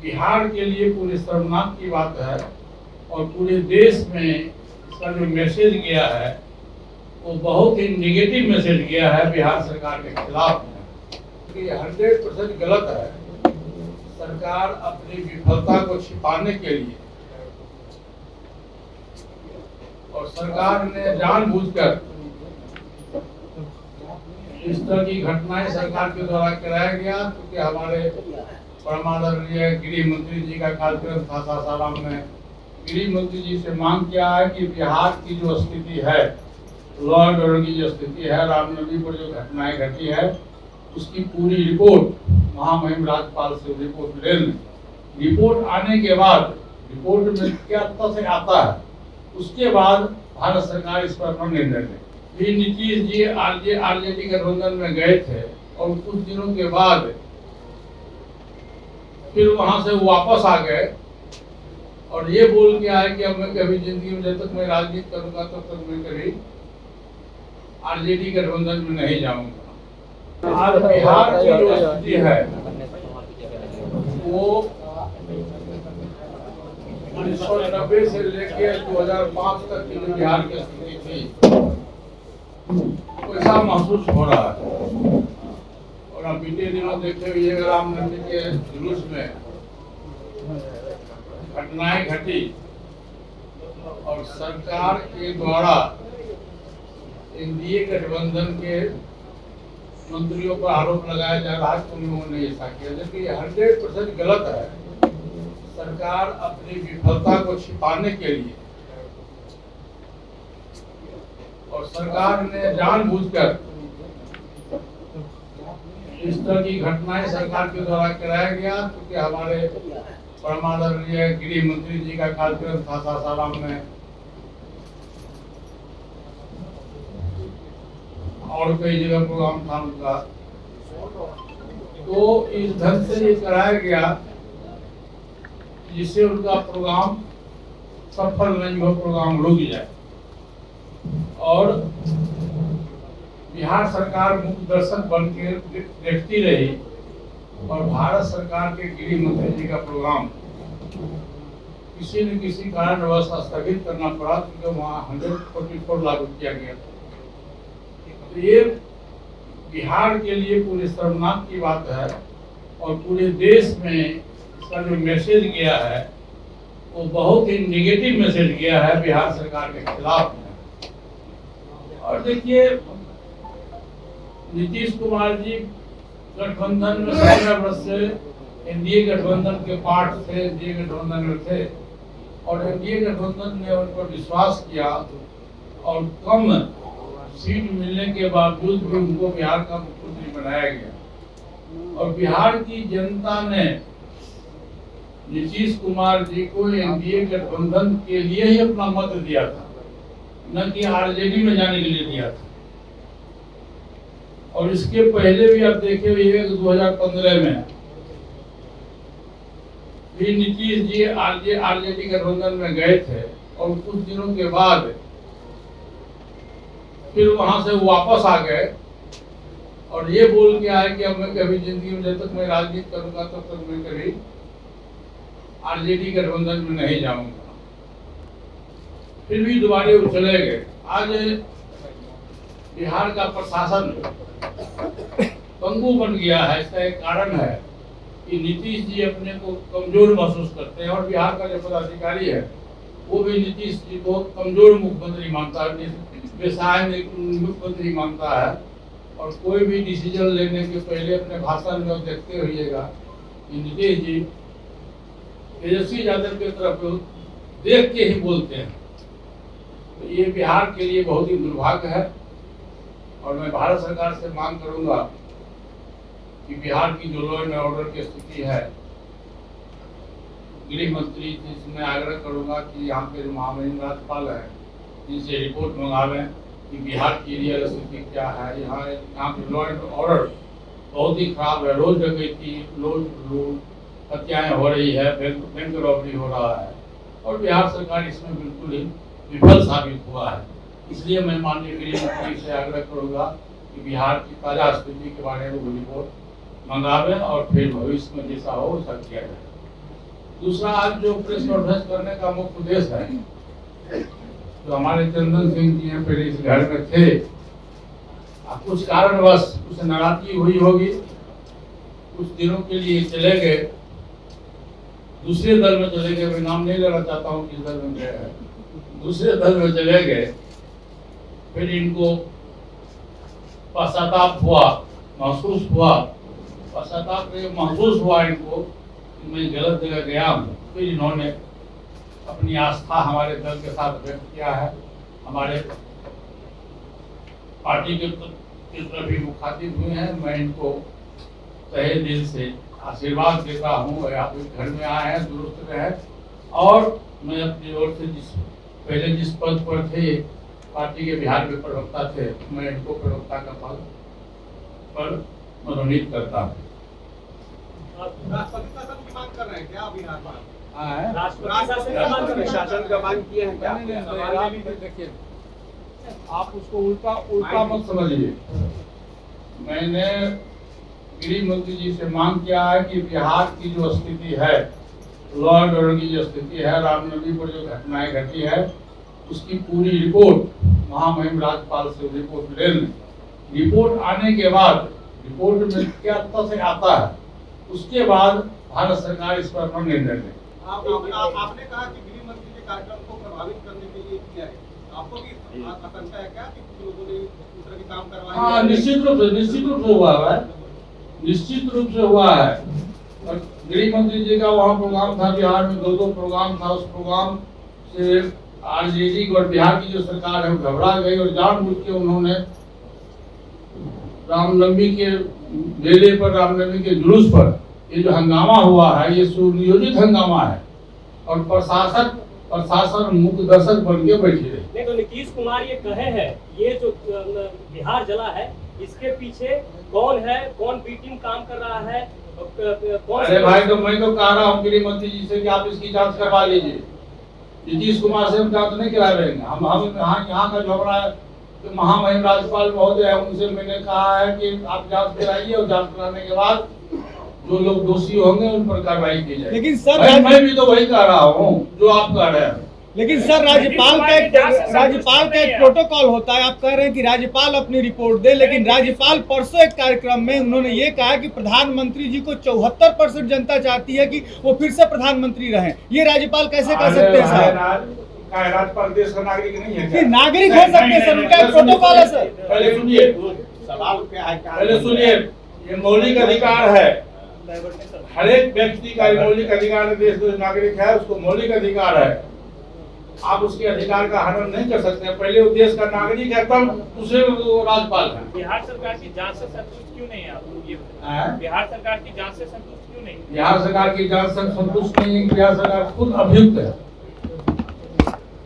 बिहार के लिए पूरे शर्मनाक की बात है और पूरे देश में इसका जो मैसेज गया है वो बहुत ही नेगेटिव मैसेज गया है बिहार सरकार के खिलाफ में। 100% गलत है। सरकार अपनी विफलता को छिपाने के लिए और सरकार ने जानबूझकर इस तरह की घटनाएं सरकार के द्वारा कराया गया, क्योंकि हमारे परमादरणीय गृह मंत्री जी का कार्यक्रम था सासाराम में। गृह मंत्री जी से मांग किया है कि बिहार की जो स्थिति है, लॉ एंड ऑर्डर की जो स्थिति है, रामनवमी पर जो घटनाएं घटी है, उसकी पूरी रिपोर्ट महामहिम राज्यपाल से रिपोर्ट ले लें। रिपोर्ट आने के बाद रिपोर्ट में क्या तथ्य आता है, उसके बाद भारत सरकार इस पर अपना निर्णय ले। फिर नीतीश जी आरजेडी गठबंधन में गए थे और कुछ दिनों के बाद फिर वहां से वापस आ गए और ये बोल के आए कि अब मैं कभी जिंदगी में जब तक मैं राजनीति करूंगा तब तक मैं कभी आरजेडी गठबंधन में नहीं जाऊंगा। आज बिहार की जो स्थिति है वो 1990 से लेकर 2005 तक की जो बिहार की स्थिति थी वैसा महसूस हो रहा है। और अब बीते दिनों देखते हुए रामनवमी के जुलूस में घटनाएं घटी और सरकार के द्वारा एनडीए गठबंधन के मंत्रियों पर आरोप लगाया जा रहा है कि उन्होंने ऐसा किया, जबकि 100% गलत है। सरकार अपनी विफलता को छिपाने के लिए और सरकार ने जानबूझकर इस तरह की घटनाएं सरकार के द्वारा कराया गया, क्योंकि हमारे परमादरणीय गृह मंत्री जी का कार्यक्रम था सासाराम में और कई जगह प्रोग्राम था उनका, तो इस ढंग से ये कराया गया जिससे उनका प्रोग्राम सफल नहीं हो, प्रोग्राम रुक जाए। और बिहार सरकार मुख्य दर्शक बन के देखती रही और भारत सरकार के गृह मंत्री जी का प्रोग्राम किसी न किसी कारणवश स्थगित करना पड़ा, क्योंकि वहाँ 144 लागू किया गया। तो ये बिहार के लिए पूरे शर्मनाक की बात है और पूरे देश में इसका जो मैसेज गया है वो बहुत ही नेगेटिव मैसेज गया है बिहार सरकार के खिलाफ में। और देखिए, नीतीश कुमार जी गठबंधन में 17 वर्ष से एनडीए गठबंधन के पार्ट थे, एनडीए गठबंधन में थे और एनडीए गठबंधन ने उन पर विश्वास किया और कम सीट मिलने के बावजूद भी उनको बिहार का मुख्यमंत्री बनाया गया। और बिहार की जनता ने नीतीश कुमार जी को एनडीए गठबंधन के लिए ही अपना मत दिया था, न कि आरजेडी में जाने के लिए दिया था। और इसके पहले भी आप देखे हुए 2015 में भी नीतीश जी आरजेडी गठबंधन में गए थे और कुछ दिनों के बाद फिर वहां से वापस आ गए और ये बोल के आए कि अब मैं कभी जिंदगी में जब तक मैं राजनीति करूंगा तब तक मैं कभी आरजेडी गठबंधन में नहीं जाऊंगा। फिर भी दोबारा वो चले गए। आज बिहार का प्रशासन पंगु बन गया है। इसका एक कारण है कि नीतीश जी अपने को कमजोर महसूस करते हैं और बिहार का जो पदाधिकारी है वो भी नीतीश जी को कमजोर मुख्यमंत्री मानता है, बेसहाय मुख्यमंत्री मानता है। और कोई भी डिसीजन लेने के पहले अपने भाषण में देखते होइएगा कि नीतीश जी तेजस्वी यादव की तरफ देख के ही बोलते हैं। तो ये बिहार के लिए बहुत ही दुर्भाग्य है और मैं भारत सरकार से मांग करूंगा कि बिहार की जो लॉ एंड ऑर्डर की स्थिति है, गृह मंत्री जी से मैं आग्रह करूंगा कि यहाँ के जो महामहिम राज्यपाल है इनसे रिपोर्ट मंगा लें कि बिहार की रियल स्थिति क्या है। यहाँ की लॉ एंड ऑर्डर बहुत ही खराब है। रोज डकैती, रोज लूट, हत्याएं हो रही है, बैंक रॉबरी हो रहा है और बिहार सरकार इसमें बिल्कुल ही विफल साबित हुआ है। इसलिए मैं माननीय गृह मंत्री से आग्रह करूँगा कि बिहार की ताजा स्थिति के बारे में वो रिपोर्ट मंगावें और फिर भविष्य में जैसा हो वैसा किया जाए। दूसरा, आज जो प्रेस कॉन्फ्रेंस करने का मुख्य उद्देश्य है, तो हमारे चंदन सिंह जी पहले इस घर में थे, कुछ कारणवश कुछ नाराजगी हुई होगी, कुछ दिनों के लिए चले गए, दूसरे दल में चले गए। मैं नाम नहीं लेना चाहता हूँ किस दल में गए हैं, दूसरे दल में चले गए। फिर इनको पश्चाताप हुआ, महसूस हुआ, पश्चाताप महसूस हुआ इनको कि मैं गलत जगह गया हूँ। फिर इन्होंने अपनी आस्था हमारे दल के साथ व्यक्त किया है। हमारे पार्टी के तरफ भी मुखातिब हुए हैं। मैं इनको तहे दिल से आशीर्वाद देता हूँ। आप घर में आए हैं, दुरुस्त रहे। और मैं अपनी ओर से पहले जिस पद पर थे, पार्टी के बिहार के प्रवक्ता थे, मैं इनको प्रवक्ता का पद पर मनोनीत करता हूँ। राष्ट्रपति शासन की मांग कर रहे हैं क्या बिहार में? राष्ट्रपति शासन का मांग किए हैं क्या? देखिए, आप उसको उल्टा मत समझिए। मैंने गृह मंत्री जी से मांग किया है कि बिहार की जो स्थिति है, लॉ एंड ऑर्डर की जो स्थिति है, रामनवमी पर जो घटनाएं घटी है, उसकी पूरी रिपोर्ट महामहिम राज्यपाल से रिपोर्ट ले लें। रिपोर्ट आने के बाद, रिपोर्ट में क्या तथ्य आता है, उसके बाद भारत सरकार इस पर अपना निर्णय ले। आपने कहा कि गृह मंत्री के कार्यक्रम को प्रभावित करने के लिए किया है, आपको भी आशंका है क्या कि कुछ लोगों ने इस तरह के काम करवाए? हाँ, निश्चित रूप से हुआ है, निश्चित रूप से हुआ है। और गृह मंत्री जी का वहाँ प्रोग्राम था, बिहार में 2 प्रोग्राम था। उस प्रोग्राम से आरजेडी और बिहार की जो सरकार है वो घबरा गई और जानबूझ के उन्होंने रामनवमी के मेले पर, रामनवमी के जुलूस पर ये जो हंगामा हुआ है, ये सुनियोजित हंगामा है। और प्रशासन मुख्य दर्शक बन के बैठे रहे। नहीं तो नीतीश कुमार ये कहे हैं, ये जो बिहार जला है, इसके पीछे कौन है, कौन बी टीम काम कर रहा है, कौन? अरे भाई, तो मैं तो कह रहा हूँ गृह मंत्री जी से कि आप इसकी जांच करवा लीजिए। नीतीश कुमार से हम जांच नहीं करा लेंगे। हम यहाँ का झगड़ा है, तो महामहिम राज्यपाल महोदय है, उनसे मैंने कहा है कि आप जांच कराइए और जांच कराने के बाद जो लोग दोषी होंगे उन पर कार्रवाई की जाए। लेकिन सर, मैं भी तो वही कह रहा हूँ जो आप कह रहे हैं। लेकिन सर, राज्यपाल का एक प्रोटोकॉल होता है। आप कह रहे हैं कि राज्यपाल अपनी रिपोर्ट दे, लेकिन राज्यपाल परसों एक कार्यक्रम में उन्होंने ये कहा कि प्रधानमंत्री जी को 74% जनता चाहती है कि वो फिर से प्रधानमंत्री रहें। ये राज्यपाल कैसे कर सकते हैं सर? राज्यपाल देश का नागरिक नहीं है? नागरिक हो सकते हैं सर, उनका एक प्रोटोकॉल है सर। पहले सुनिए, सवाल क्या है? पहले सुनिए, ये मौलिक अधिकार है। हर एक व्यक्ति का मौलिक अधिकार, देश का नागरिक है, उसको मौलिक अधिकार है। आप उसके अधिकार का हनन नहीं कर सकते। पहले वो देश का नागरिक है, तब दूसरे राज्यपाल है। बिहार सरकार की जांच से संतुष्ट क्यों नहीं है आप लोग? ये बताइए, बिहार सरकार की जांच से संतुष्ट क्यों नहीं? बिहार सरकार की जांच से संतुष्ट नहीं है। बिहार सरकार खुद अभियुक्त है।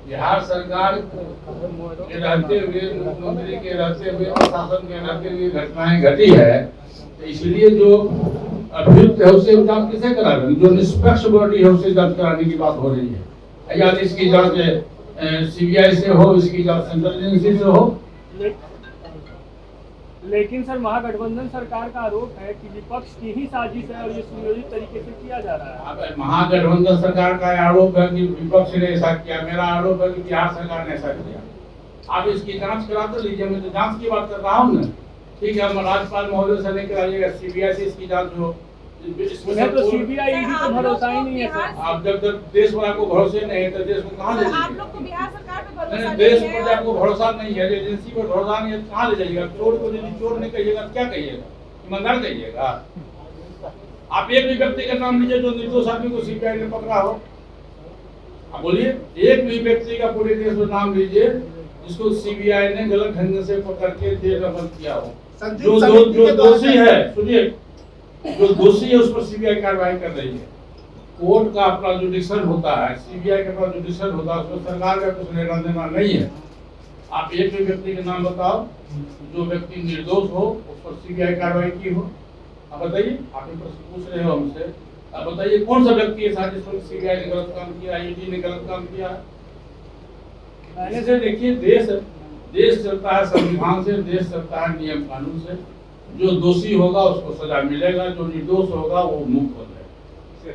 बिहार सरकार के रहते हुए, मुख्यमंत्री के रहते हुए, प्रशासन के रहते हुए घटनाएं घटी है, तो इसलिए जो अभियुक्त है उसे जांच किसे करा रही? जो निष्पक्ष बॉडी है उसे जांच कराने की बात हो रही है। या इसकी जांच सीबीआई से हो, इसकी जांच सेंट्रल एजेंसी से हो। लेकिन सर, महागठबंधन सरकार का आरोप है कि विपक्ष की ही साजिश है और ये सुनियोजित तरीके से किया जा रहा है। महागठबंधन सरकार का आरोप है कि विपक्ष ने ऐसा किया। मेरा आरोप है कि बिहार सरकार ने ऐसा किया। आप इसकी जांच करा तो लीजिए, मैं तो जांच की बात कर रहा हूँ ना। ठीक है, हम राज्यपाल महोदय से नहीं कराइएगा, सीबीआई से इसकी जांच हो। तो सीबीआई ईडी को भरोसा ही नहीं है सर। आप जब देश वाला को भरोसे नहीं है तो देश को कहाँ ले जाइएगा? आप लोग को बिहार सरकार पे भरोसा नहीं है। देश पर आपको भरोसा नहीं है, एजेंसी पर भरोसा नहीं है, कहाँ ले जाइएगा? चोर को यदि चोर नहीं कहिएगा क्या कहिएगा? ईमानदार कहिएगा? आप एक भी व्यक्ति का नाम लीजिए जो निर्दोष आदमी को सीबीआई ने पकड़ा हो। आप बोलिए, एक भी व्यक्ति का पूरे देश में नाम लीजिए जिसको सीबीआई ने गलत ढंग से पकड़ के जेल में बंद किया हो। जो दोषी है, सुनिए, जो दोषी है उस पर सीबीआई कार्रवाई कर रही है। कोर्ट का अपना जुडिशल होता है, सीबीआई का अपना जुडिशल होता है, उसमें सरकार का कुछ लेना देना नहीं है। आप एक भी व्यक्ति के नाम बताओ जो व्यक्ति निर्दोष हो, उस पर सीबीआई कार्रवाई की हो। आप बताइए, आप प्रश्न पूछ रहे हो हमसे, अब बताइए कौन सा व्यक्ति है साजिश में सीबीआई ने गलत काम किया, ईडी ने गलत काम किया? ऐसे देखिए देश चलता है संविधान से, देश चलता है नियम कानून से। जो दोषी होगा उसको सजा मिलेगा, जो निर्दोष होगा वो मुक्त हो जाएगा।